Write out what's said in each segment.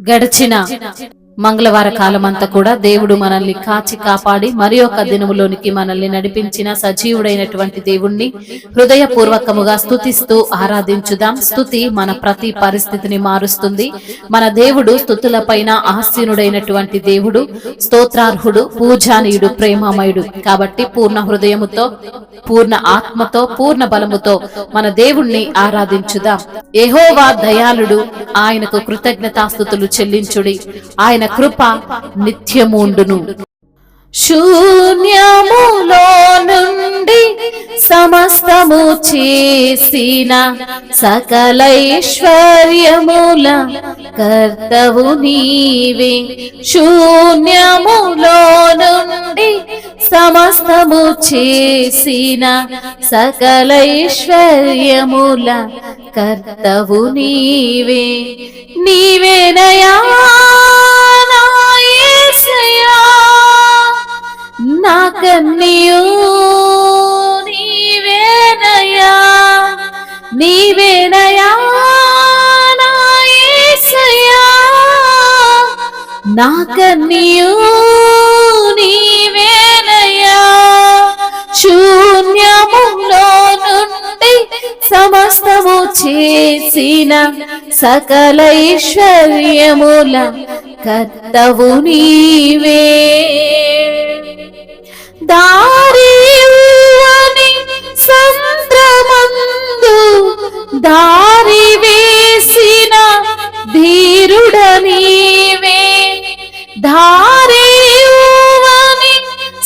గడిచిన మంగళవార కాలమంతా కూడా దేవుడు మనల్ని కాచి కాపాడి మరి ఒక దినములోనికి మనల్ని నడిపించిన సజీవుడైనటువంటి దేవుణ్ణి హృదయపూర్వకముగా స్తుతిస్తూ ఆరాధించుదాం. స్తుతి మన ప్రతి పరిస్థితిని మారుస్తుంది. మన దేవుడు స్తుతులపైన ఆసీనుడైనటువంటి దేవుడు, స్తోత్రార్హుడు, పూజానీయుడు, ప్రేమమయుడు. కాబట్టి పూర్ణ హృదయముతో, పూర్ణ ఆత్మతో, పూర్ణ బలముతో మన దేవుణ్ణి ఆరాధించుదాం. యెహోవా దయాళుడు, ఆయనకు కృతజ్ఞతాస్తుతులు చెల్లించుడి. ఆయన కృప నిత్యముండును. శూన్యములో నుండి సమస్తము చేసిన సకలైశ్వర్యముల కర్తవు నీవే. శూన్యములో నుండి సమస్తము చేసిన సకలైశ్వర్యముల కర్తవు నీవే. నీవేనయా నా యేసయ్యా, నా కన్నియు నీవేనయా. నీవేనయా నా యేసయ్యా, నా కన్నియు నీవేనయా. శూన్యములో నుండి సమస్తము చేసిన సకలైశ్వర్యముల కర్తవు నీవే. దారియువని సంద్రమందు దారి వేసిన ధీరుడ నీవే. దారియువని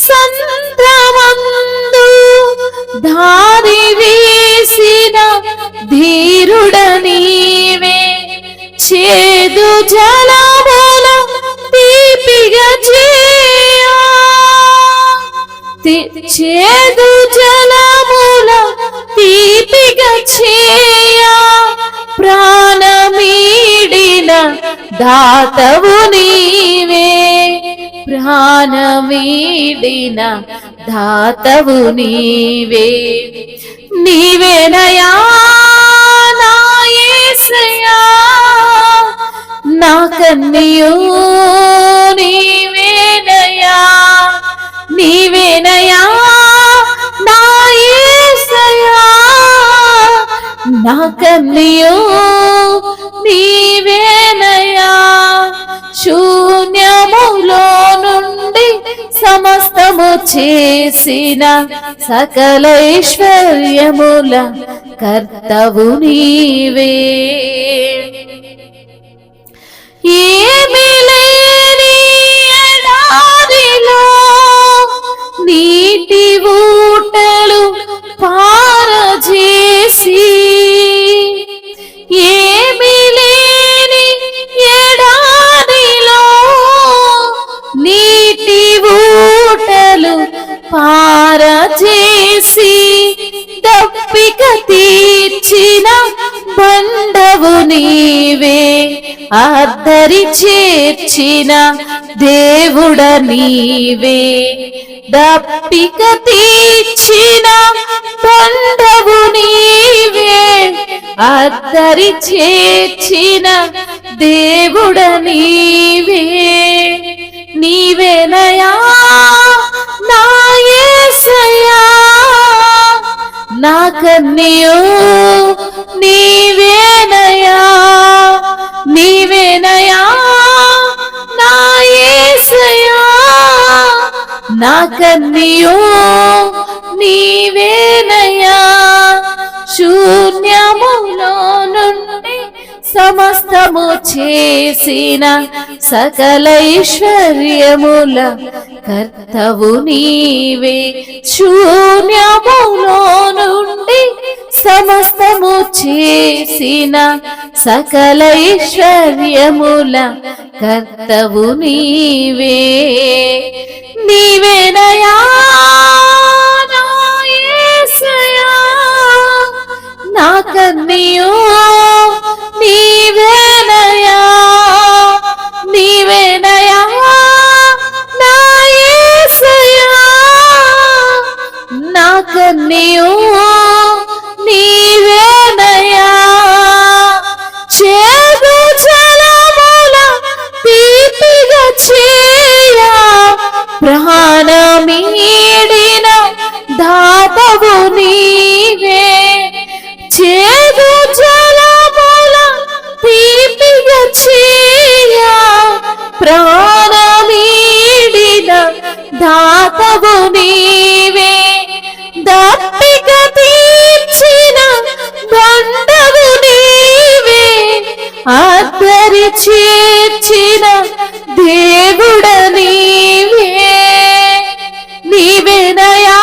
సంద్రమందు దారి వేసిన ధీరుడ నీవే. చేదు జలముల తీపిగా చేయా, చేదు జలముల తీపిగా చేయా. ప్రాణమీడిన దాతవు నీవే. ప్రాణమీడిన దాతవు నీవే. నీవేనయా నా యేసయ్యా, నా కన్నియు నీవేనయా. నీవేనయా నా యేసయ్యా, నా కన్నియు నీవేనయా. శూన్యములో నుండి సమస్తము చేసిన సకలైశ్వర్యముల కర్తవు నీవే. ఏమీ లేని ఎడారిలో నీటి ఊటలు పారజేసి, ఏమీ లేని ఎడారిలో నీటి ఊటలు పారజేసి, దప్పిక తీర్చిన బండవు నీవే. అద్దరి చేర్చిన దేవుడ నీవే. దప్పిక తీర్చిన బండవు నీవే. అద్దరి చేర్చిన దేవుడ నీవే. నీవేనయా నా యేసయ్యా, నా కన్నియు నీవేనయా. నీవేనయా నా యేసయ్యా, నా కన్నియు నీవేనయా. శూన్యములో నుండి సమస్తము చేసిన సకలైశ్వర్యముల కర్తవు నీవే. శూన్యములో నుండి సమస్తము చేసిన సకలైశ్వర్యముల కర్తవు నీవే. నీవేనయా నా యేసయ్యా, నా కన్నియు నీవేనయా. నీవేనయా నా యేసయ్యా, నా కన్నియు నీవేనయా. చేదు జలముల దరి చేర్చిన దేవుడ నీవే, నీవేనయా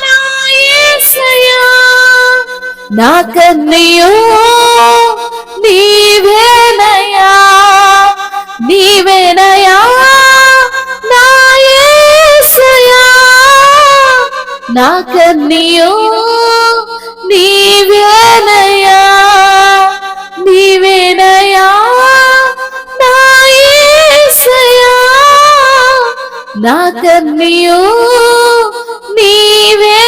నా యేసయ్యా, నా కన్నయ్యో నీవేనయా, నీవేనయా నా యేసయ్యా, నా కన్నయ్యో నీవేనయా, నీవేనయా నా యేసయ్యా, నా కన్నయ్యో నీవేనయా.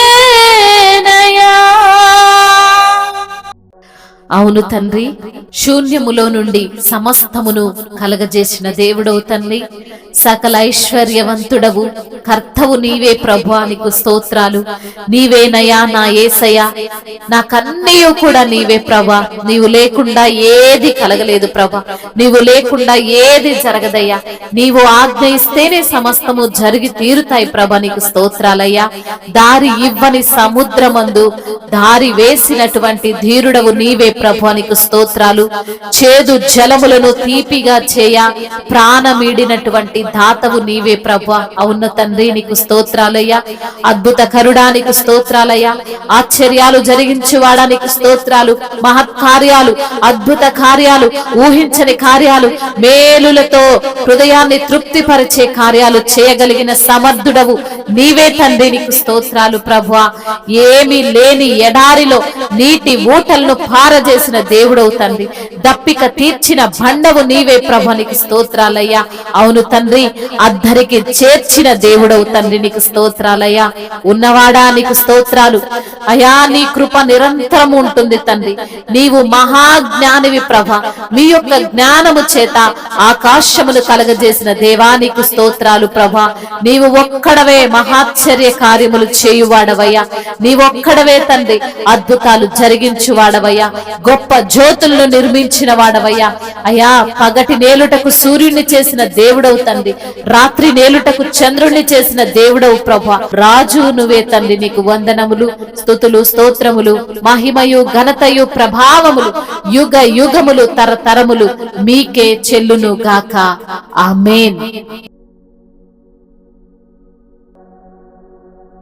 అవును తండ్రి, శూన్యములో నుండి సమస్తమును కలగజేసిన దేవుడవు తండ్రి, సకల ఐశ్వర్యవంతుడవు, కర్తవు నీవే ప్రభువా, నీకు స్తోత్రాలు. నీవేనయా నా యేసయ్యా, నాకన్నయూ కూడా నీవే ప్రభా. నీవు లేకుండా ఏది కలగలేదు ప్రభా, నీవు లేకుండా ఏది జరగదయ్యా. నీవు ఆజ్ఞ ఇస్తేనే సమస్తము జరిగి తీరుతాయి ప్రభా, నీకు స్తోత్రాలయ్యా. దారి ఇవ్వని సముద్రమందు దారి వేసినటువంటి ధీరుడవు నీవే ప్రభా, నీకు స్తోత్రాలు. చేదు జలములను తీపిగా చేయ ప్రాణమీడినటువంటి దాతవు నీవే ప్రభా. అవును తండ్రి, నీకు స్తోత్రాలయ్యా. అద్భుత కరుడానికి స్తోత్రాలయ్యా. ఆశ్చర్యాలు జరిగించువాడా నీకు స్తోత్రాలు. మహత్కార్యాలు, అద్భుత కార్యాలు, ఊహించని కార్యాలు, మేలులతో హృదయాన్ని తృప్తిపరిచే కార్యాలు చేయగలిగిన సమర్థుడవు నీవే తండ్రి, నీకు స్తోత్రాలు ప్రభువా. ఏమీ లేని ఎడారిలో నీటి ఊటలను పారజేసిన దేవుడవు తండ్రి, దప్పిక తీర్చిన బండవు నీవే ప్రభు, నీకు స్తోత్రాలయ్యా. అవును తండ్రి, అద్దరికి చేర్చిన దేవుడవు తండ్రి, నీకు స్తోత్రాలయ్యా. ఉన్నవాడా నీకు స్తోత్రాలు అయా. నీ కృప నిరంతరం ఉంటుంది తండ్రి. నీవు మహాజ్ఞానివి ప్రభ. మీ యొక్క జ్ఞానము చేత ఆకాశమును కలగజేసిన దేవా, నీకు స్తోత్రాలు ప్రభ. నీవు ఒక్కడవే మహాశ్చర్య కార్యములు చేయువాడవయ్యా. నీవొక్కడవే తండ్రి అద్భుతాలు జరిగించువాడవయ్యా. గొప్ప జ్యోతులను నిర్మించిన వాడవయ్యా. అయ్యా, పగటి నేలుటకు సూర్యుని చేసిన దేవుడవు తండ్రి, రాత్రి నేలుటకు చంద్రుణ్ణి చేసిన దేవుడవు ప్రభా. రాజు నువ్వే తండ్రి, నీకు వందనములు, స్తుతులు, స్తోత్రములు, మహిమయు, ఘనతయు, ప్రభావములు యుగ యుగములు తరతరములు మీకే చెల్లును గాక. ఆమేన్.